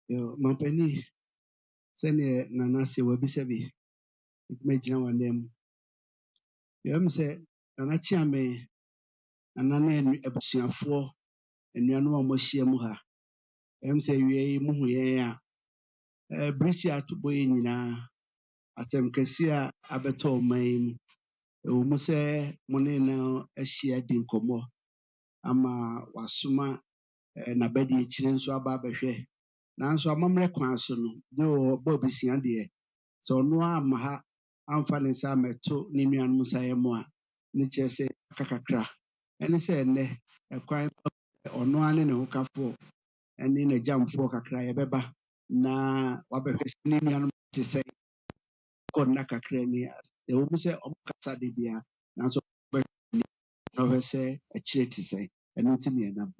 Yo, Mampeni, send Nana se wabisabi. It may jam on them. You say, Nana Chiame, and Nana Ebusian 4, and Yanu Moshia Muha. Say, we muhuya. Britia to boyina. Asem Cassia Abeto Maim. Umuse Monena Eshia Dinkomo. Ama Wasuma, Nabedi Chinsu Ababeshe. Nanso amamre kwan so no de o bisia de so no amaha amfa ne sa meto ne nuanom sayemo a ne kyerese kakakra ene se ene ekwan ono ane ne hokafo ene ne jamfo kakra ye beba na wabehwese ne nuanom te se konna kakra ni e wo se omkasa de bia nanso no hwese a chire te se ene ntimi enam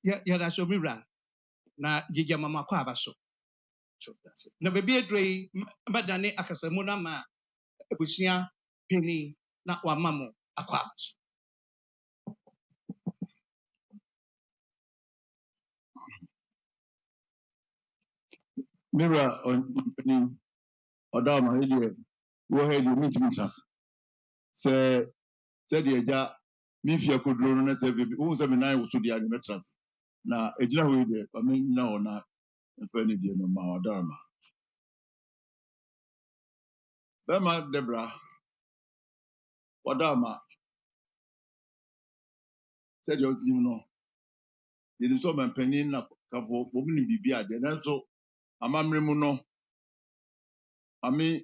ya da so mibra na gige mama kwa abaso na bebi edrei badane akasamu na ma ebusia peni na wamamo akwa abaso Mirror on Odama here. Wo head you meet me trust. Say the eja me fi akodro no na say baby. Who say me nine wo so dia me trust. Na ejina ho ide, I mean na ona mfa ni die no ma Odama. Bema Debra Odama said you know. Yedi so man panin na kafo wo ni bibia de na so amamre mu no ami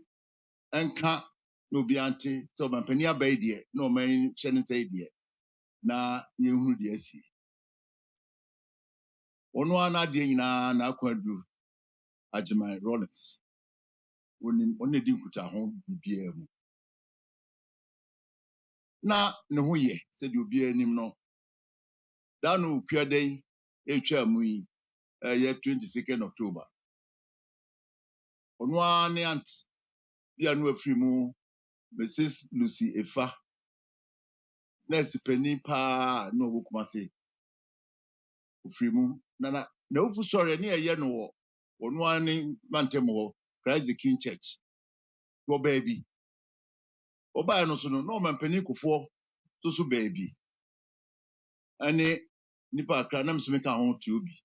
enka no bi ante so man panin abai de no man hyene say de na yehunu de asi ono ana de nyina na Konadu Agyeman-Rawlings woni di nkuta ho bibia mu na ne ho ye se de obi anim no da no kuaden etwa mu yi ye 22nd October ono ana ant bia no afiri mu Mrs. Lucy Efa nurse pani pa no obukumase ofiri mu na ofu sori ne eye no wo ono ani mantem ho Christ the King Church go baby oba no so no man pani kofo so baby ani nipa akra na mso meka ho ti obi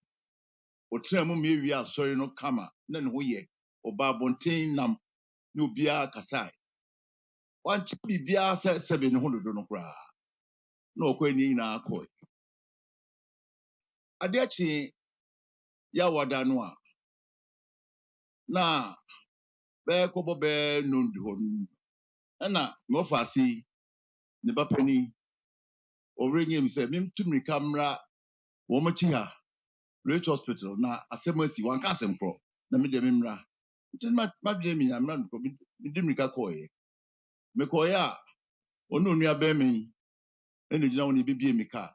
otra mu me wi asori no kama na ne ho ye oba bonten nam ne obia kasai wan chi bibia sebe ne ho dodo no kra na okwani na akoi ade achi ya wada no a na be kobo be no ndi ho na no fasi ne bapani orenye mi se mim tumri kamra wo machi ha Rich Hospital na asemasi wan ka asemkro na me de mimra ntin ma de mi amra nko mi dimri ka koye me koye a onu nua be mi ene gina woni bibie mi ka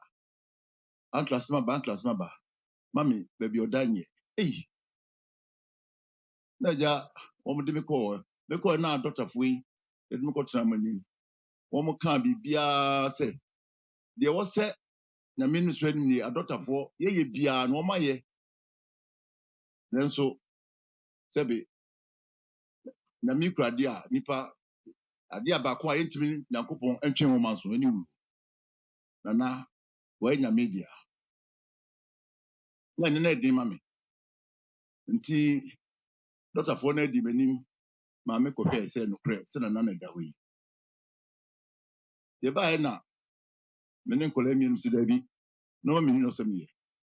antras ma ba mami baby odanye na ja wo mo de me koye na doctor fuyi e de me ko tra mani wo mo ka bibia se de wo se na ministry ni adotafo ye bia na wo ma ye nanso sebe na mi krade a nipa ade abako a yentimi Yakobon entwe ho manso ani wu na wa nya media na ne na edin ma me nti dotafo na edi benim ma me ko hwe se no kre se na na da wi ye ba na me ne kola mi si da bi no me ni no so me ye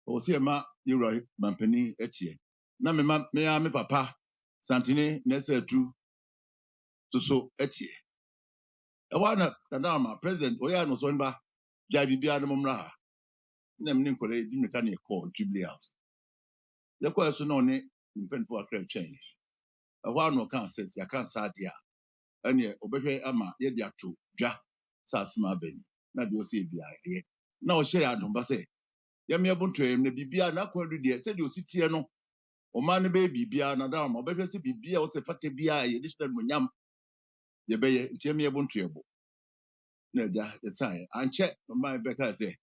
o se ma yura mampani etie na me papa santini na se atu so etie e wa na ma president o ya no so nba ja bibia no mra ha na me ne kola di me ka na e call Jubilee House ye ko so no ne mpenfo akra twen ɛhɔ ano kan sɛs ya kan saa de a ɛne obɛhwɛ ama ye de ato dwa saasema bani na de osi bia ye na ɔhyɛ ya adomba sɛ ya me abunto em na bibia na Konadu de sɛ de osi tie no ɔma ne be bibia na da ma obɛhwɛ sɛ bibia wo sɛ fata bia ye de hyɛ no nyam ye bɛyɛ ntie me abunto ebo na da ye sai ankyɛ ma bɛka sɛ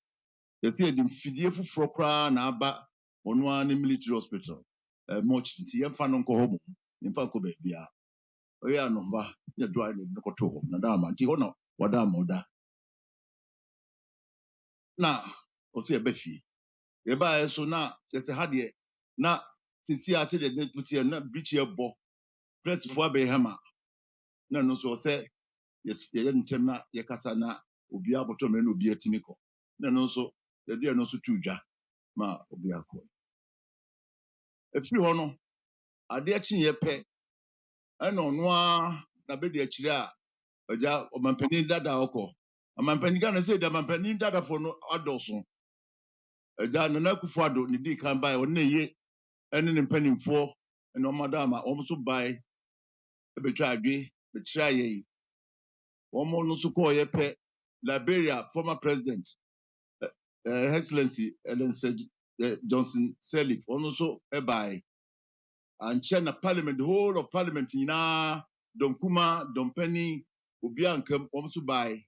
ye sɛ de mfidie foforo kra na aba Onwa ni military hospital. Much nti yemfa no nkɔ hɔ mo. Yemfa nkɔ baabia. Oya no ba ye dry no kɔto hɔ. Na dama nti hɔ no wada moda. Na ɔsɛ ɛbɛ fie. Yɛba so na kyerɛ ha deɛ na sisi ase de deputy na bridge ɛbɔ press fo abɛhama na no so ɔsɛ yɛ ntɛm na yɛkasa na obi abɔtɔ na obi atimi kɔ na no so yɛde no so tudwa ma obi akɔ efiri hɔ no ade akyi yɛ pɛ ɛna ɔno a na bɛdi akyire a ɔgya ɔmampanin dada ɔkɔ ɔmampanin Ghana sɛ da ɔmampanin dada fo no adɔso ɔgya Nana Akufo-Addo ne di kan bae ɔne ye ɛne ne mpanimfoɔ ɛna ɔmadama ɔmo so bae ɛbɛtwa adwe bɛkyerɛ yɛ wɔn no so kɔɔ yɛ pɛ Liberia former president Excellency Johnson Sirleaf ɔno so ɛbae ankyɛ na parliament the whole of parliament nyinaa dɔnkuma dɔmpani obi ankam wɔn so bae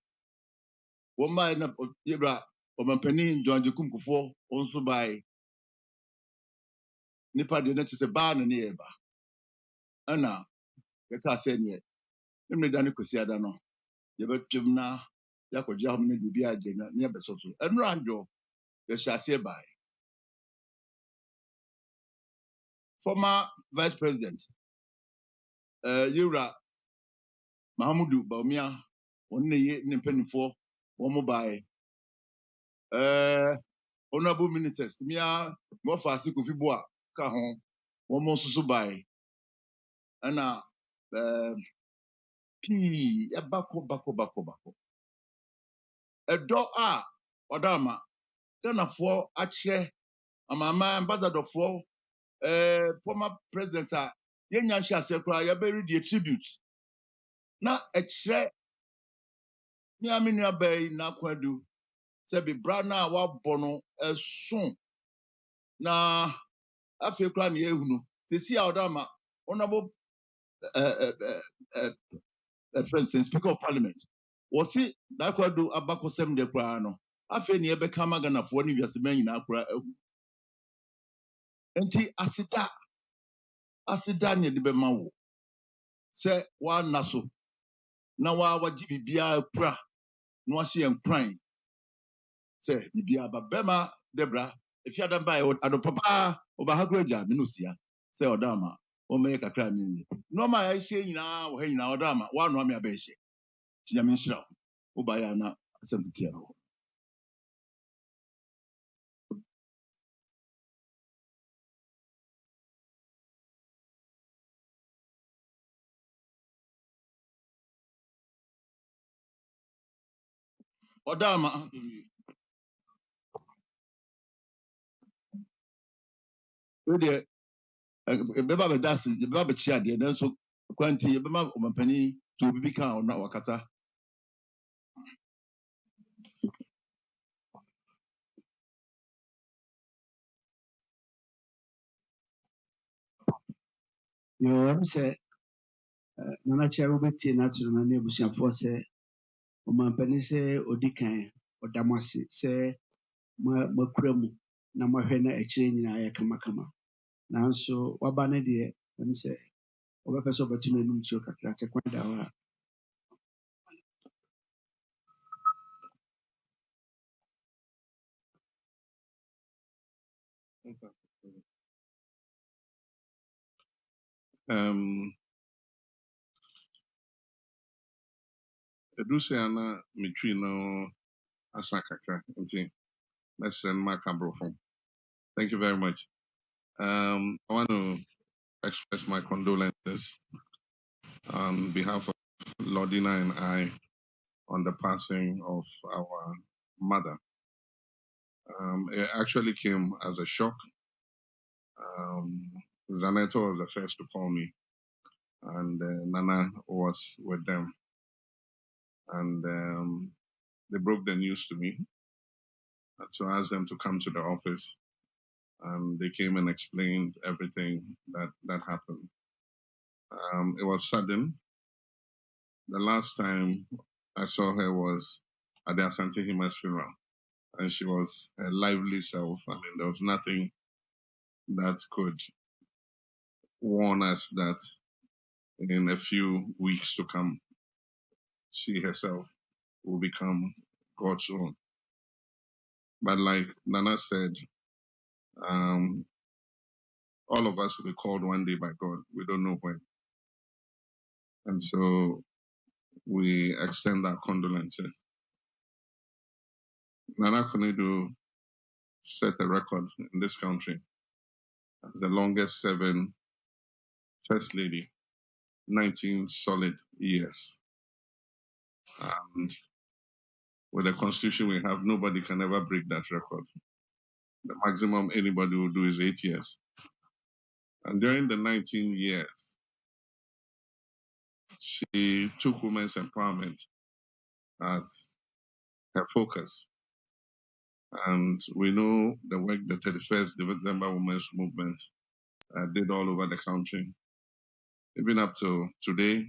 wɔn bae na yɛbra ɔmampanin John Kufuor wɔn so bae nipa deɛ n'akyi sɛ baa na ne yɛ ba ɛna yɛka sɛ neɛ ne mmiri da ne kwasi ada no yɛbɛtwam na yɛakɔgye ahom ne biribi agye na ne yɛbɛsɔ so ɛnura andwo yɛhyɛ aseɛ bae former vice president Yura Mahamudu Bawumia wɔn ne ye ne mpanimfoɔ wɔn mo bae honorable ministers mia Mofa Kofi Boa ka ho wɔn mo nso so bae ɛna pii bako ɛdɔ a ɔdama Ghanafoɔ akyerɛ amama ambassadorfoɔ former presidents a yɛnya nhyɛ ase koraa yɛbɛri the tribute na ɛkyerɛ nea me nua bɛyi Nana Konadu sɛ bibra na wabɔ no ɛso na afei koraa ne yɛhunu sisi a ɔdama honorable for instance speaker of parliament wɔsi Nana Konadu abakɔsɛm de koraa no afei ne yɛbɛka ma Ghanafoɔ ne wiasema nyinaa koraa ahu nti asida ne de bɛma wo sɛ wana so na wagye bibia kura na wahye nkran sɛ bibia ba bɛma Debra efi adam ba ado papa oba kura gya me no sia sɛ ɔdama ɔmɛyɛ kakra me no ma ya hye nyinaa wɔ ha nyinaa ɔdama wano ame abɛhye tinya me nhyira wo ba ya na asɛm tia no ɔdama we bɛba bɛdase bɛba bɛkyia deɛ nanso kwanti bɛma ɔmampani to obi ka ɔna wakata yɛwɔ sɛ Nana Kyerɛ wobɛtie n'atoro na ne abusuafoɔ sɛ ɔmampani sɛ odi kan ɔda mo ase sɛ makura mu na mahwɛ na akyire nyinaa yɛ kamakama nanso waba no deɛ ɛm sɛ wɔbɛpɛ sɛ ɔbɛto no anim tuo kakra sɛ kwan da hɔ Edusiana Mitrino Asakaka. Let's send my phone. Thank you very much. I want to express my condolences on behalf of Lordina and I on the passing of our mother. It actually came as a shock. Zaneto was the first to call me, and Nana was with them. And they broke the news to me. So I asked them to come to the office, and they came and explained everything that happened. It was sudden. The last time I saw her was at the Asante Hima's funeral, and she was a lively self. I mean, there was nothing that could warn us that in a few weeks to come, she herself will become God's own. But like Nana said, all of us will be called one day by God. We don't know when. And so we extend our condolences. Nana Konadu set a record in this country as the longest serving First Lady, 19 solid years. And with the constitution we have, nobody can ever break that record. The maximum anybody will do is 8 years. And during the 19 years, she took women's empowerment as her focus. And we know the work the 31st December Women's Movement did all over the country. Even up to today,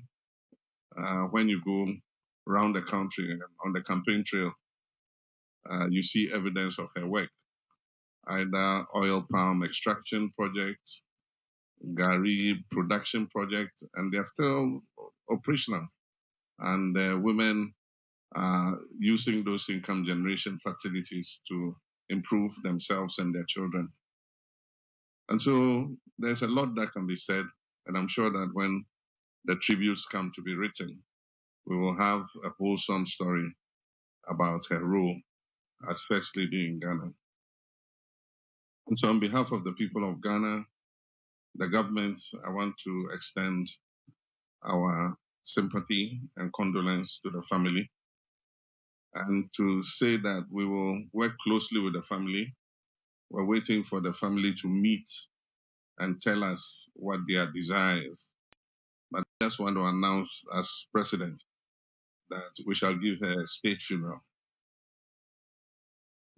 when you go around the country and on the campaign trail, you see evidence of her work, either oil palm extraction projects, Gari production projects, and they're still operational. And women are using those income generation facilities to improve themselves and their children. And so there's a lot that can be said, and I'm sure that when the tributes come to be written, we will have a wholesome story about her role as First Lady in Ghana. And so on behalf of the people of Ghana, the government, I want to extend our sympathy and condolence to the family, and to say that we will work closely with the family. We're waiting for the family to meet and tell us what their desire is. But I just want to announce as president that we shall give her a state funeral.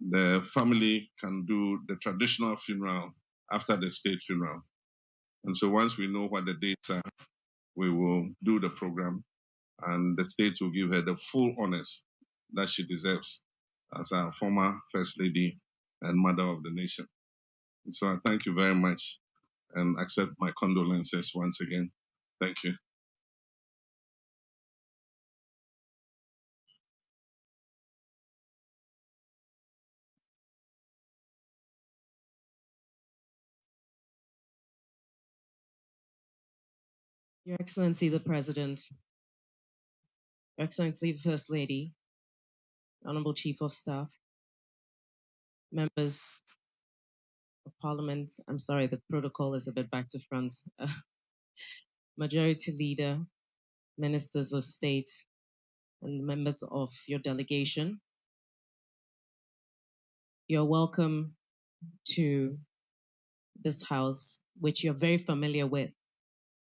The family can do the traditional funeral after the state funeral. And so once we know what the dates are, we will do the program, and the state will give her the full honors that she deserves as our former First Lady and Mother of the Nation. And so I thank you very much and accept my condolences once again. Thank you. Your Excellency the President, Your Excellency the First Lady, Honorable Chief of Staff, members of Parliament, I'm sorry, the protocol is a bit back to front, Majority Leader, Ministers of State, and members of your delegation. You're welcome to this house, which you're very familiar with.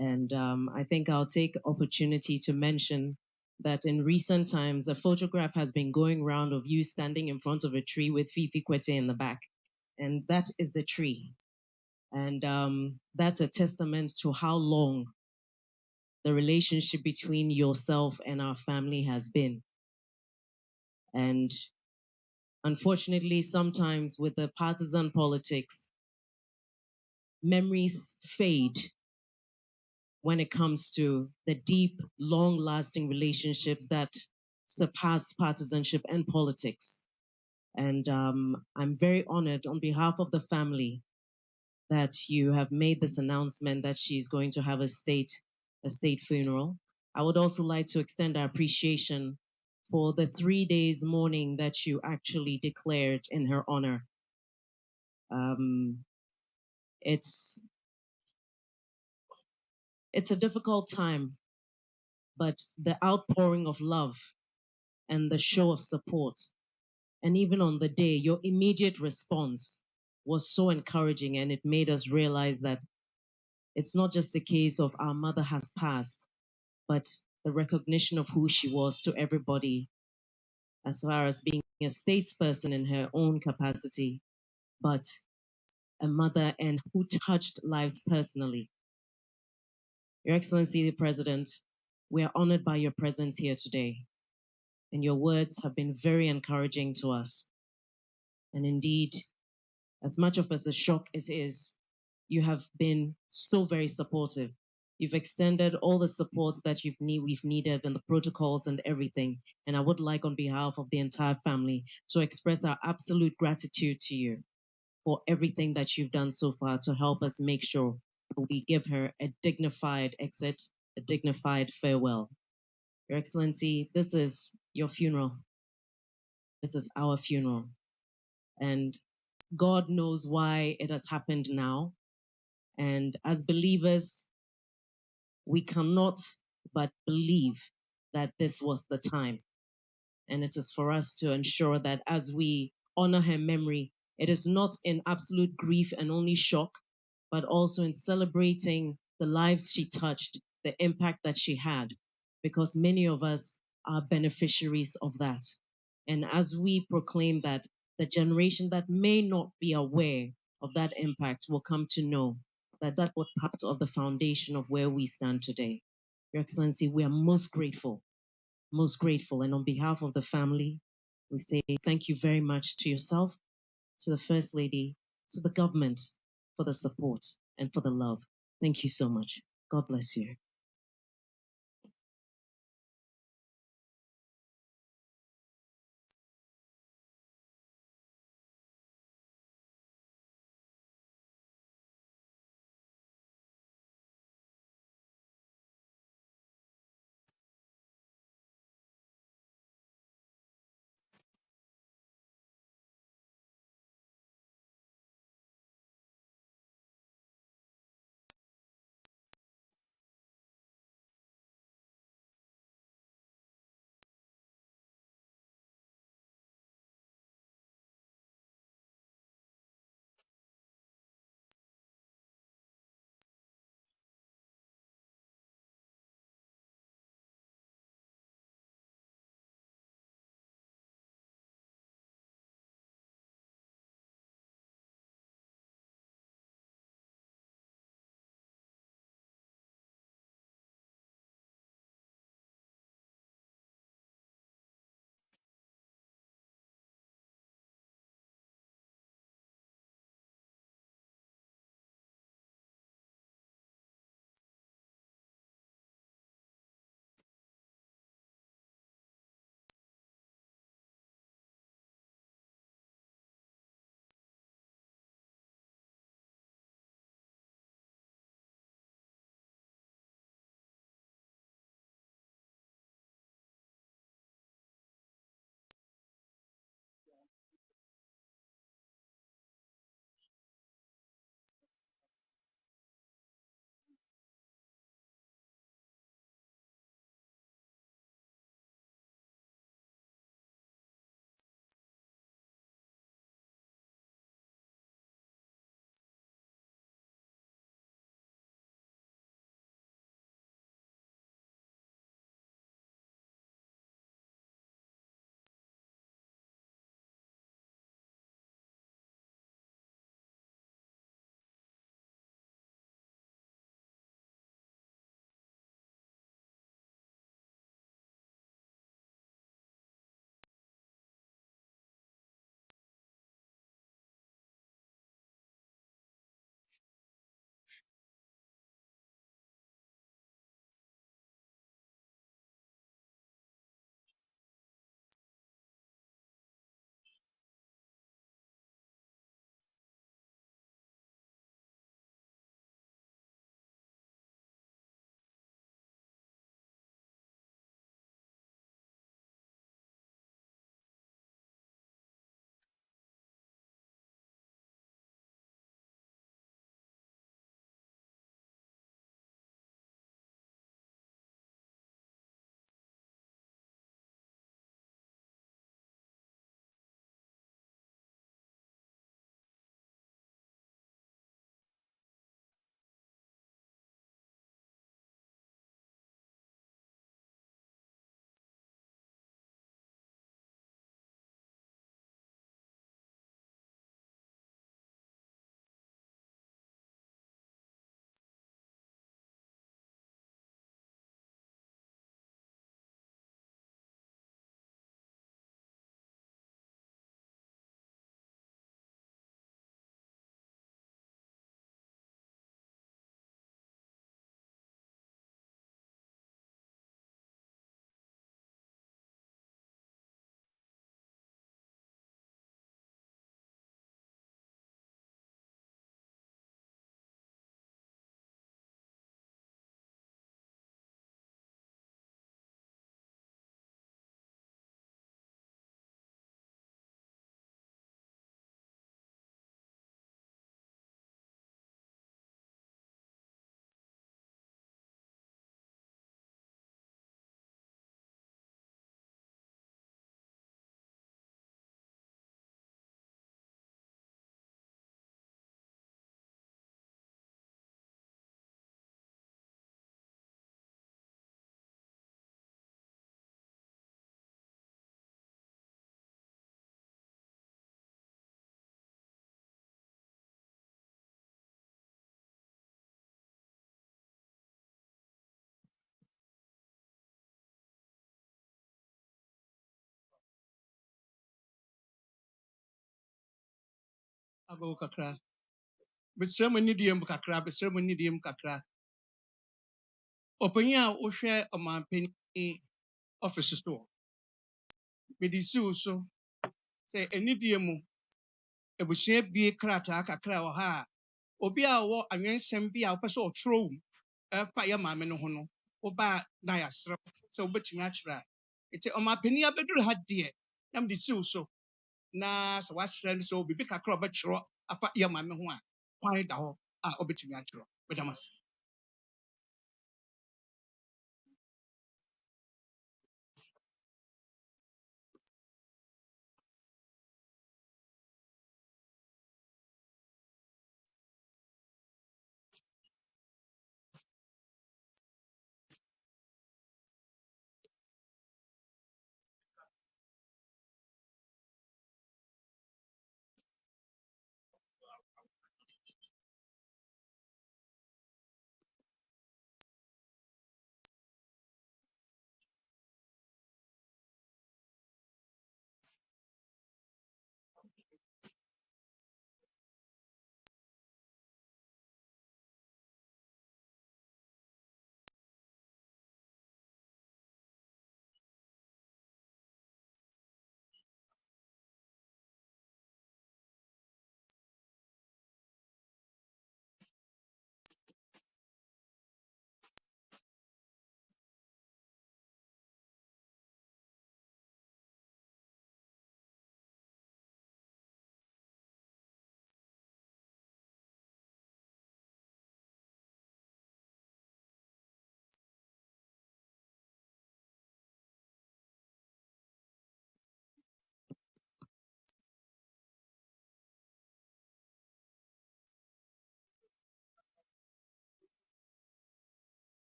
And I think I'll take opportunity to mention that in recent times, a photograph has been going around of you standing in front of a tree with Fifi Kwete in the back. And that is the tree. And that's a testament to how long the relationship between yourself and our family has been. And unfortunately, sometimes with the partisan politics, memories fade when it comes to the deep, long-lasting relationships that surpass partisanship and politics. And I'm very honored on behalf of the family that you have made this announcement that she's going to have a state funeral. I would also like to extend our appreciation for the 3 days mourning that you actually declared in her honor. It's a difficult time, but the outpouring of love and the show of support, and even on the day, your immediate response was so encouraging, and it made us realize that it's not just the case of our mother has passed, but the recognition of who she was to everybody, as far as being a statesperson in her own capacity, but a mother and who touched lives personally. Your Excellency the President, we are honored by your presence here today, and your words have been very encouraging to us. And indeed, as much of us a shock as it is, you have been so very supportive. You've extended all the support that we've needed and the protocols and everything. And I would like on behalf of the entire family to express our absolute gratitude to you for everything that you've done so far to help us make sure we give her a dignified exit, a dignified farewell. Your Excellency, this is your funeral. This is our funeral. And God knows why it has happened now. And as believers, we cannot but believe that this was the time. And it is for us to ensure that as we honor her memory, it is not in absolute grief and only shock, but also in celebrating the lives she touched, the impact that she had, because many of us are beneficiaries of that. And as we proclaim that, the generation that may not be aware of that impact will come to know that that was part of the foundation of where we stand today. Your Excellency, we are most grateful, most grateful. And on behalf of the family, we say thank you very much to yourself, to the First Lady, to the government for the support and for the love. Thank you so much. God bless you. Abo kakra. Besrɛ mo nidie mu kakra, besrɛ mo nidie mu kakra. Ɔpanyin a wohwɛ ɔmanpanyin office so. Mede siw so sɛ anidie mu abusua bie krataa kakra wɔ ha a obi a ɔwɔ anwensɛm bi a wopɛ sɛ ɔtwerɛ wo ɛfa yɛ maame no ho no, woba na yɛaserɛ sɛ wobɛtumi akyerɛ a. Nti ɔmanpanyin abɛduru ha deɛ, na mede siw so na sɛ waserɛ no sɛ biribi kakra a ɔbɛkyerɛ afa yɛ maame ho a, kwan da hɔ a ɔbɛtumi akyerɛ. Meda mo ase.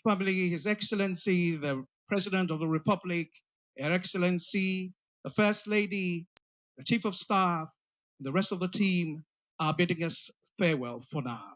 family, His Excellency, the President of the Republic, Her Excellency, the First Lady, the Chief of Staff, and the rest of the team are bidding us farewell for now.